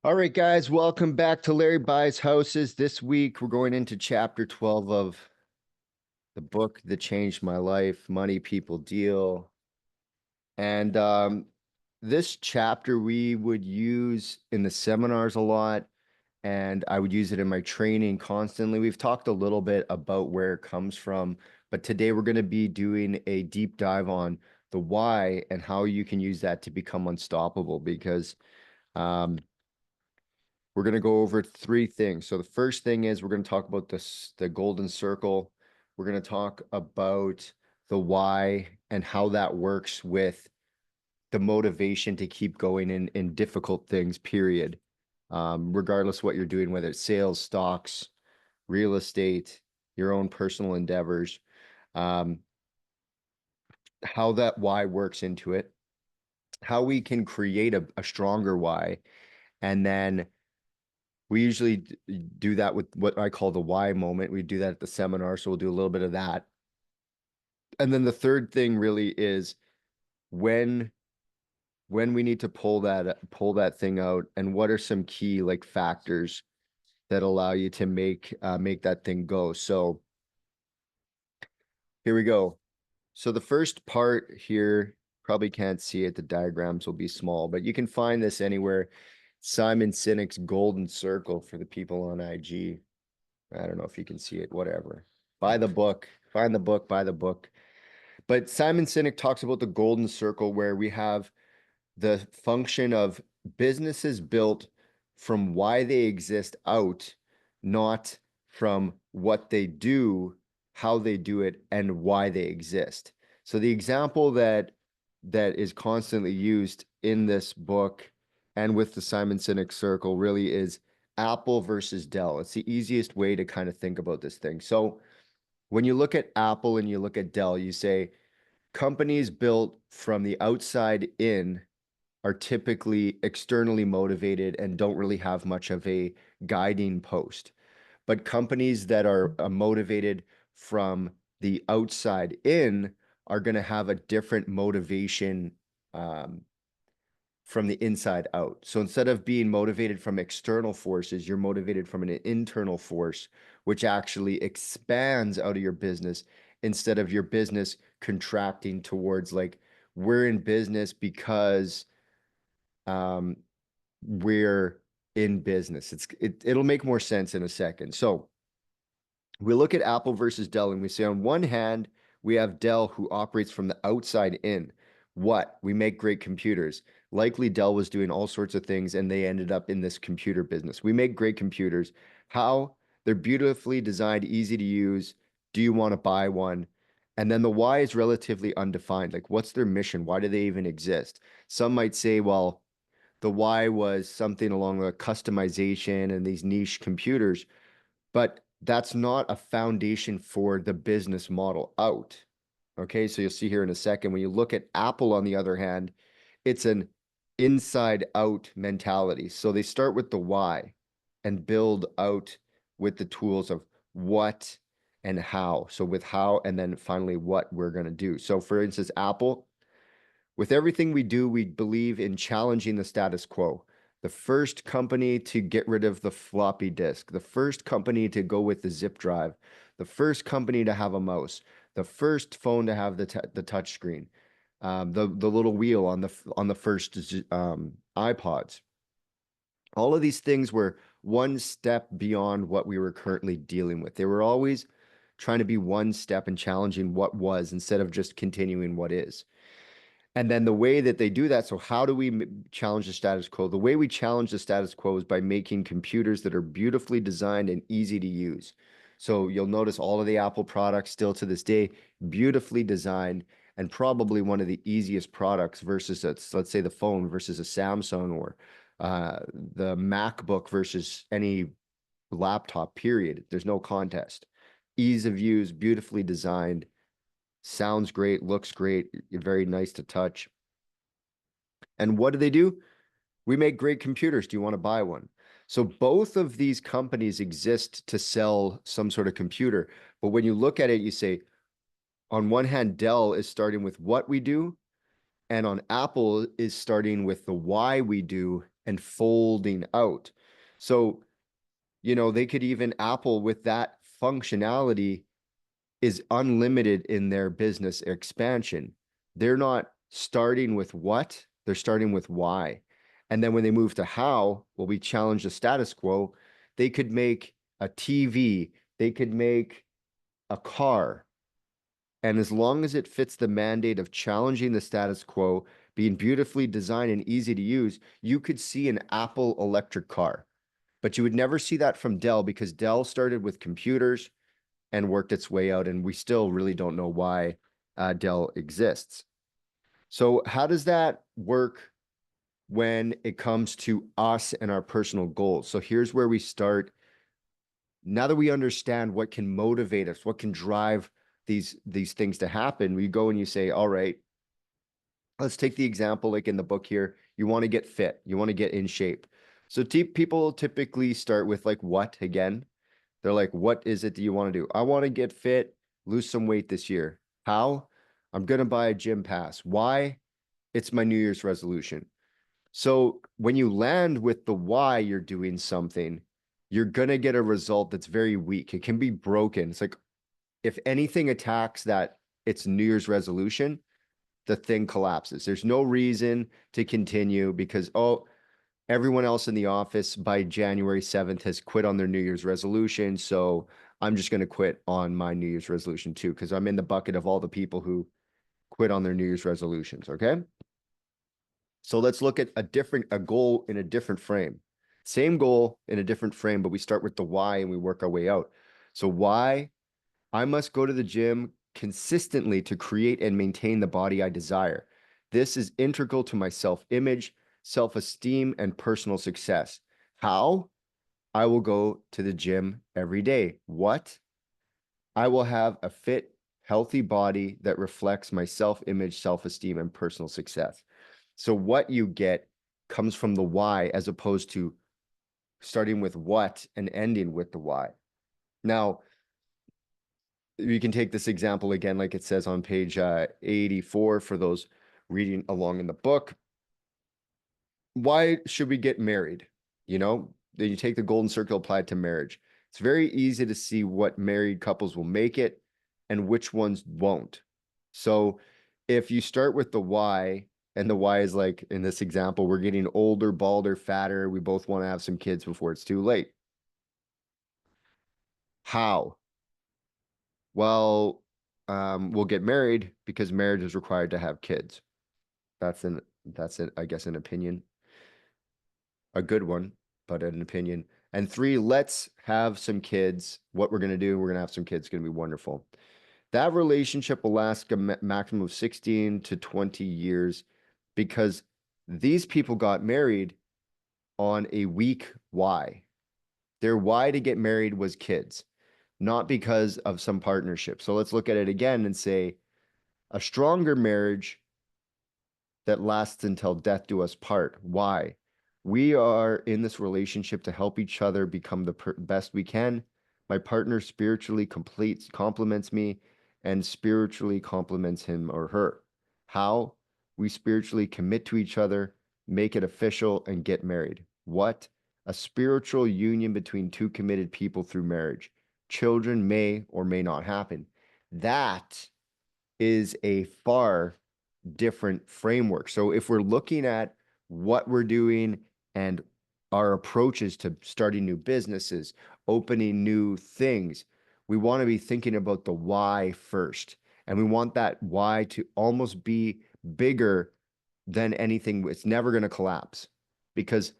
All right, guys, welcome back to Larry Buys Houses. This week, we're going into chapter 12 of the book that changed my life, Money, People, Deal. And this chapter we would use in the seminars a lot, and I would use it in my training constantly. We've talked a little bit about where it comes from, but today we're going to be doing a deep dive on the why and how you can use that to become unstoppable because um, we're going to go over three things. So the first thing is we're going to talk about the golden circle. We're going to talk about the why and how that works with the motivation to keep going in difficult things, period. Regardless what you're doing, whether it's sales, stocks, real estate, your own personal endeavors, um, how that why works into it, how we can create a stronger why, and then we usually do that with what I call the why moment. We do that at the seminar, so we'll do a little bit of that. And then the third thing really is when when we need to pull that thing out, and what are some key like factors that allow you to make that thing go. So here we go. So the first part here, probably can't see it. The diagrams will be small, but you can find this anywhere. Simon Sinek's Golden Circle for the people on IG. I don't know if you can see it, whatever. Buy the book, find the book, buy the book. But Simon Sinek talks about the golden circle where we have the function of businesses built from why they exist out, not from what they do, how they do it, and why they exist. So the example that is constantly used in this book and with the Simon Sinek circle really is Apple versus Dell. It's the easiest way to kind of think about this thing. So when you look at Apple and you look at Dell, you say companies built from the outside in are typically externally motivated and don't really have much of a guiding post. But companies that are motivated from the outside in are going to have a different motivation um, from the inside out. So instead of being motivated from external forces, you're motivated from an internal force, which actually expands out of your business instead of your business contracting towards like, we're in business because um, we're in business. It'll make more sense in a second. So we look at Apple versus Dell and we say on one hand, we have Dell who operates from the outside in. What? We make great computers. Likely Dell was doing all sorts of things and they ended up in this computer business. We make great computers. How? They're beautifully designed, easy to use. Do you want to buy one? And then the why is relatively undefined. Like, what's their mission? Why do they even exist? Some might say, well, the why was something along the customization and these niche computers, but that's not a foundation for the business model out. Okay, so you'll see here in a second, when you look at Apple, on the other hand, it's an inside out mentality. So they start with the why and build out with the tools of what and how. So with how, and then finally what we're going to do. So for instance, Apple, with everything we do, we believe in challenging the status quo. The first company to get rid of the floppy disk, the first company to go with the zip drive, the first company to have a mouse, the first phone to have the touch screen, the little wheel on the first iPods. All of these things were one step beyond what we were currently dealing with. They were always trying to be one step and challenging what was instead of just continuing what is. And then the way that they do that, so how do we challenge the status quo? The way we challenge the status quo is by making computers that are beautifully designed and easy to use. So you'll notice all of the Apple products still to this day, beautifully designed and probably one of the easiest products versus, let's say, the phone versus a Samsung or the MacBook versus any laptop, period. There's no contest. Ease of use, beautifully designed, sounds great, looks great, very nice to touch. And what do? We make great computers. Do you want to buy one? So both of these companies exist to sell some sort of computer. But when you look at it, you say, on one hand, Dell is starting with what we do, and on Apple is starting with the why we do and folding out. So, they could even Apple with that functionality is unlimited in their business expansion. They're not starting with what, they're starting with why. And then when they move to how, well, we challenge the status quo. They could make a TV, they could make a car. And as long as it fits the mandate of challenging the status quo, being beautifully designed and easy to use, you could see an Apple electric car. But you would never see that from Dell because Dell started with computers and worked its way out. And we still really don't know why Dell exists. So how does that work when it comes to us and our personal goals? So here's where we start. Now that we understand what can motivate us, what can drive these things to happen, we go and you say, all right, let's take the example like in the book here. You want to get fit, you want to get in shape. So people typically start with like what again? They're like, what is it that you want to do? I want to get fit, lose some weight this year. How? I'm going to buy a gym pass. Why? It's my New Year's resolution. So when you land with the why you're doing something, you're going to get a result that's very weak. It can be broken. It's like if anything attacks that it's New Year's resolution, the thing collapses. There's no reason to continue because, oh, everyone else in the office by January 7th has quit on their New Year's resolution. So I'm just going to quit on my New Year's resolution too, because I'm in the bucket of all the people who quit on their New Year's resolutions. Okay. So let's look at a goal in a different frame. Same goal in a different frame, but we start with the why and we work our way out. So why? I must go to the gym consistently to create and maintain the body I desire. This is integral to my self-image, self-esteem, and personal success. How? I will go to the gym every day. What? I will have a fit, healthy body that reflects my self-image, self-esteem, and personal success. So what you get comes from the why as opposed to starting with what and ending with the why. Now, you can take this example again, like it says on page 84 for those reading along in the book. Why should we get married? Then you take the golden circle applied to marriage. It's very easy to see what married couples will make it and which ones won't. So if you start with the why, and the why is like in this example, we're getting older, balder, fatter. We both want to have some kids before it's too late. How? Well, we'll get married because marriage is required to have kids. I guess, an opinion, a good one, but an opinion. And 3, let's have some kids. What we're going to do, we're going to have some kids. It's going to be wonderful. That relationship will last a maximum of 16 to 20 years because these people got married on a weak why. Their why to get married was kids, not because of some partnership. So let's look at it again and say a stronger marriage that lasts until death do us part. Why? We are in this relationship to help each other become the best we can. My partner spiritually complements me and spiritually complements him or her. How? We spiritually commit to each other, make it official, and get married. What? A spiritual union between two committed people through marriage. Children may or may not happen. That is a far different framework. So if we're looking at what we're doing and our approaches to starting new businesses, opening new things, we want to be thinking about the why first. And we want that why to almost be bigger than anything. It's never going to collapse because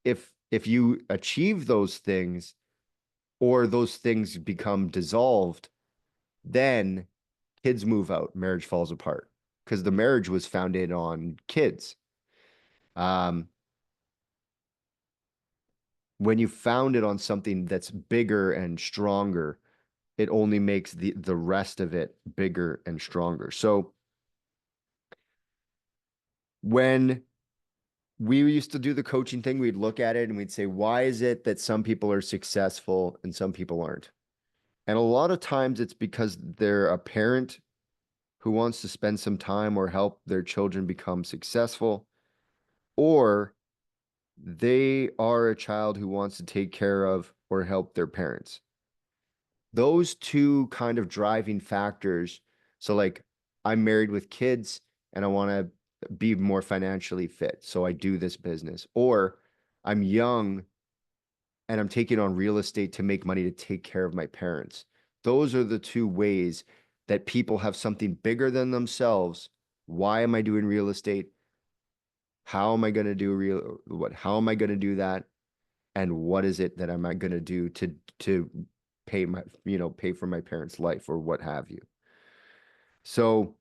if you achieve those things or those things become dissolved, then kids move out, marriage falls apart because the marriage was founded on kids. When you found it on something that's bigger and stronger, it only makes the rest of it bigger and stronger. So when we used to do the coaching thing, we'd look at it and we'd say, why is it that some people are successful and some people aren't? And a lot of times it's because they're a parent who wants to spend some time or help their children become successful, or they are a child who wants to take care of or help their parents. Those two kind of driving factors. So like I'm married with kids and I want to be more financially fit. So I do this business. Or I'm young and I'm taking on real estate to make money to take care of my parents. Those are the two ways that people have something bigger than themselves. Why am I doing real estate? How am I going to do how am I going to do that? And what is it that am I going to do to pay pay for my parents' life or what have you? So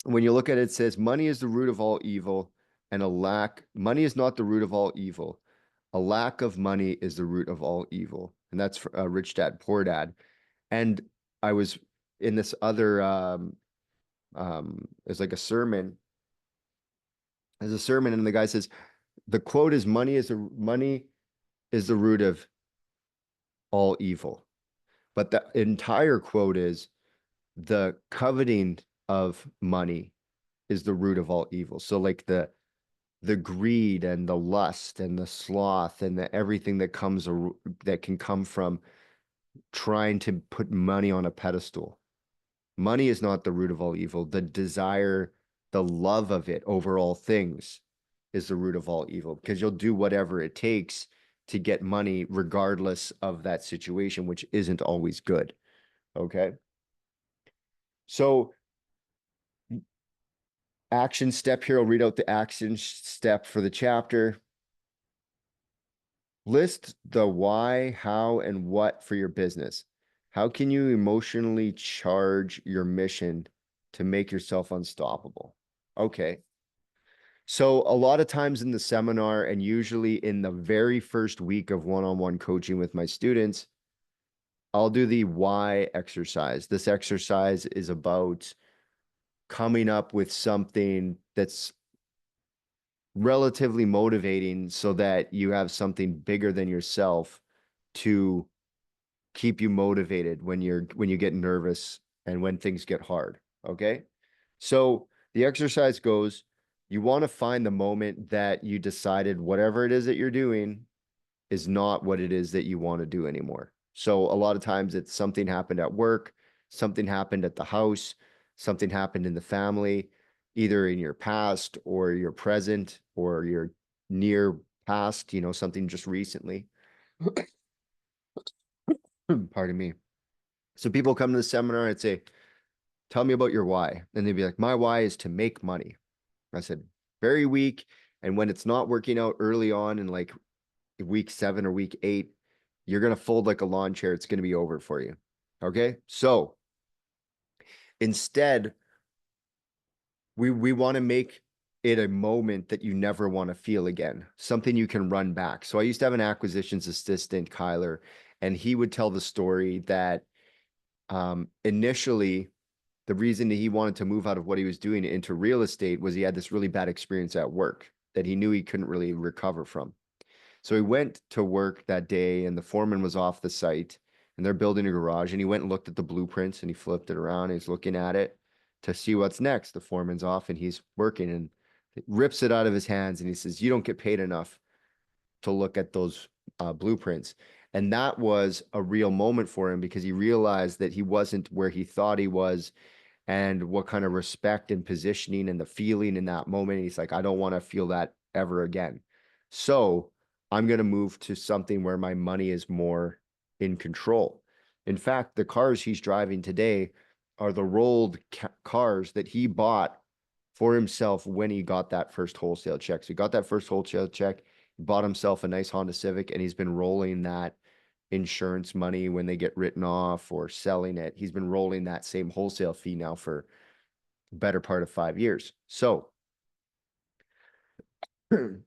when you look at it, it says money is the root of all evil, and money is not the root of all evil. A lack of money is the root of all evil. And that's for, Rich Dad, Poor Dad. And I was in this other it's like a sermon. There's a sermon, and the guy says the quote is money is the root of all evil. But the entire quote is the coveting of money is the root of all evil. So like the greed and the lust and the sloth and the everything that can come from trying to put money on a pedestal. Money is not the root of all evil. The desire, the love of it over all things is the root of all evil, because you'll do whatever it takes to get money regardless of that situation, which isn't always good. Okay. So action step here, I'll read out the action step for the chapter. List the why, how, and what for your business. How can you emotionally charge your mission to make yourself unstoppable? Okay. So a lot of times in the seminar and usually in the very first week of one-on-one coaching with my students, I'll do the why exercise. This exercise is about coming up with something that's relatively motivating so that you have something bigger than yourself to keep you motivated when you get nervous and when things get hard. Okay. So the exercise goes, you want to find the moment that you decided whatever it is that you're doing is not what it is that you want to do anymore. So a lot of times it's something happened at work, something happened at the house, something happened in the family, either in your past or your present or your near past, something just recently. Pardon me. So people come to the seminar and say, tell me about your why. And they'd be like, my why is to make money. I said, very weak. And when it's not working out early on in like week 7 or week 8, you're going to fold like a lawn chair. It's going to be over for you. Okay. So instead, we want to make it a moment that you never want to feel again, something you can run back. So I used to have an acquisitions assistant, Kyler, and he would tell the story that initially the reason that he wanted to move out of what he was doing into real estate was he had this really bad experience at work that he knew he couldn't really recover from. So he went to work that day and the foreman was off the site and they're building a garage, and he went and looked at the blueprints and he flipped it around and he's looking at it to see what's next. The foreman's off and he's working and rips it out of his hands and he says, you don't get paid enough to look at those blueprints. And that was a real moment for him because he realized that he wasn't where he thought he was and what kind of respect and positioning and the feeling in that moment. He's like, I don't want to feel that ever again. So I'm going to move to something where my money is more in control. In fact, the cars he's driving today are the rolled cars that he bought for himself when he got that first wholesale check. So he got that first wholesale check, bought himself a nice Honda Civic, and he's been rolling that insurance money when they get written off or selling it. He's been rolling that same wholesale fee now for better part of 5 years. So the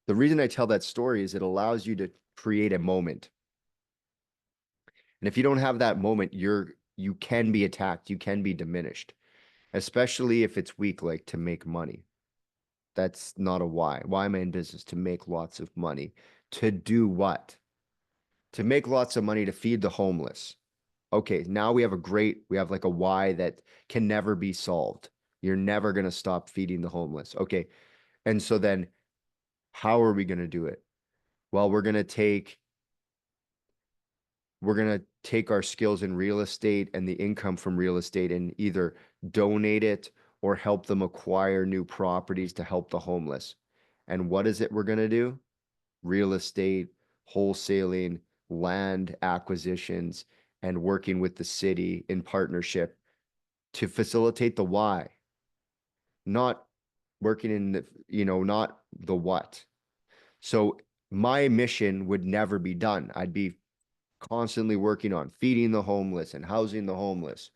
reason I tell that story is it allows you to create a moment. And if you don't have that moment, you can be attacked, you can be diminished, especially if it's weak, like to make money. That's not a why. Why am I in business? To make lots of money. To do what? To make lots of money to feed the homeless. Okay, now we have like a why that can never be solved. You're never going to stop feeding the homeless. Okay. And so then How are we going to do it? Well, we're going to take our skills in real estate and the income from real estate and either donate it or help them acquire new properties to help the homeless. And what is it we're going to do? Real estate, wholesaling, land acquisitions, and working with the city in partnership to facilitate the why, not working in the, not the what. So my mission would never be done. I'd be constantly working on feeding the homeless and housing the homeless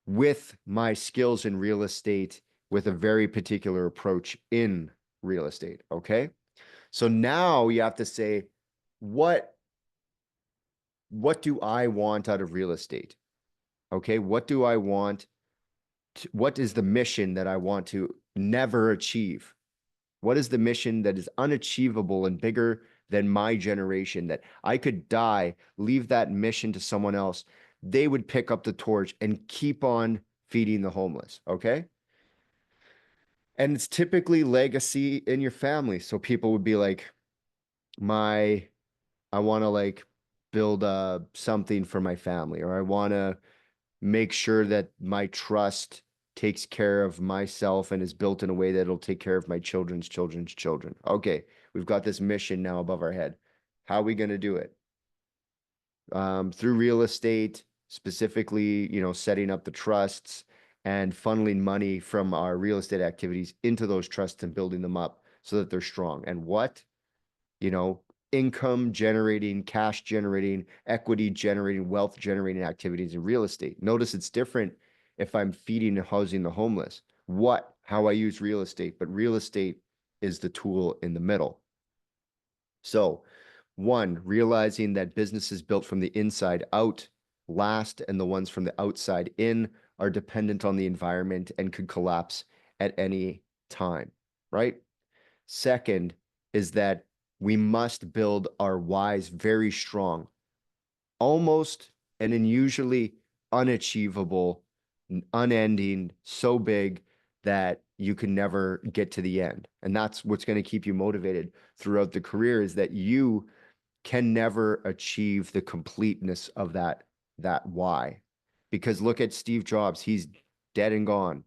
with my skills in real estate with a very particular approach in real estate. Okay. So now you have to say, what what do I want out of real estate? Okay. What do I want? What is the mission that I want to never achieve? What is the mission that is unachievable and bigger than my generation that I could die, leave that mission to someone else? They would pick up the torch and keep on feeding the homeless. Okay. And it's typically legacy in your family. So people would be like, my, I want to like build something for my family, or I want to make sure that my trust takes care of myself and is built in a way that it'll take care of my children's children's children. Okay, we've got this mission now above our head. How are we going to do it? Through real estate, specifically, setting up the trusts and funneling money from our real estate activities into those trusts and building them up so that they're strong. And what? you know, income generating, cash generating, equity generating, wealth generating activities in real estate. Notice it's different if I'm feeding and housing the homeless. How I use real estate, but real estate is the tool in the middle. So, one, realizing that businesses built from the inside out last and the ones from the outside in are dependent on the environment and could collapse at any time, right? Second is that we must build our whys very strong, almost and unusually unachievable, unending, so big that you can never get to the end. And that's what's going to keep you motivated throughout the career, is that you can never achieve the completeness of that why. Because look at Steve Jobs, he's dead and gone,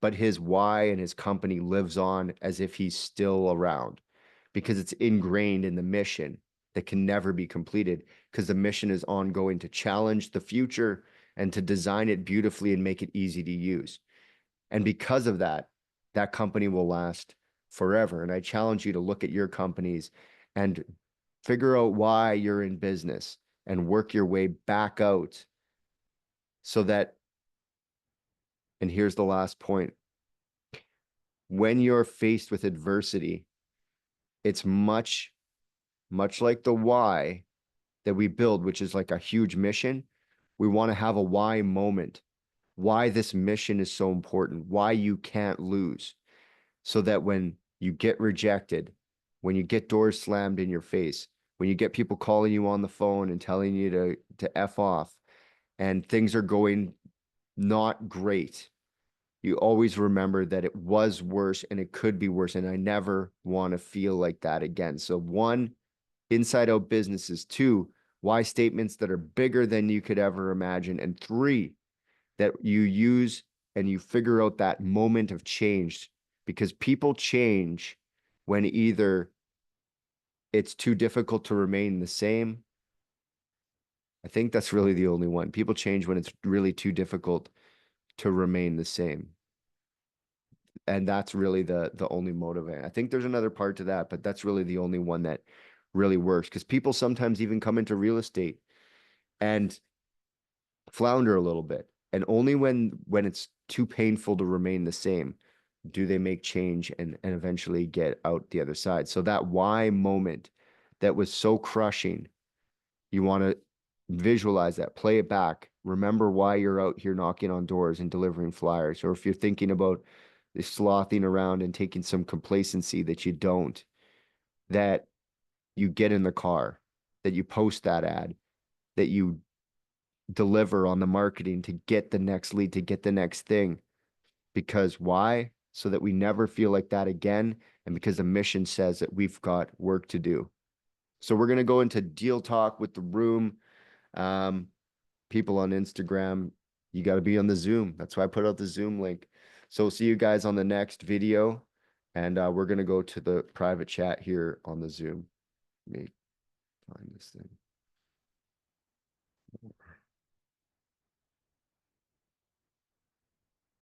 but his why and his company lives on as if he's still around, because it's ingrained in the mission that can never be completed, because the mission is ongoing to challenge the future and to design it beautifully and make it easy to use. And because of that, that company will last forever. And I challenge you to look at your companies and figure out why you're in business and work your way back out so that, and here's the last point, when you're faced with adversity, it's much like the why that we build, which is like a huge mission. We want to have a why moment, why this mission is so important, why you can't lose, so that when you get rejected, when you get doors slammed in your face, when you get people calling you on the phone and telling you to F off and things are going not great, you always remember that it was worse and it could be worse. And I never want to feel like that again. So one, inside out businesses. Two, why statements that are bigger than you could ever imagine. And three, that you use and you figure out that moment of change, because people change when either it's too difficult to remain the same. I think that's really the only one. People change when it's really too difficult to remain the same. And that's really the only motivator. I think there's another part to that, but that's really the only one that really works, because people sometimes even come into real estate and flounder a little bit. And only when it's too painful to remain the same do they make change and eventually get out the other side. So that why moment that was so crushing, you want to visualize that, play it back, remember why you're out here knocking on doors and delivering flyers. Or if you're thinking about slothing around and taking some complacency that you don't, that you get in the car, that you post that ad, that you deliver on the marketing to get the next lead, to get the next thing. Because why? so that we never feel like that again. And because the mission says that we've got work to do. So we're going to go into deal talk with the room. People on Instagram, you got to be on the Zoom. That's why I put out the Zoom link. So see you guys on the next video. And we're going to go to the private chat here on the Zoom. Let me find this thing.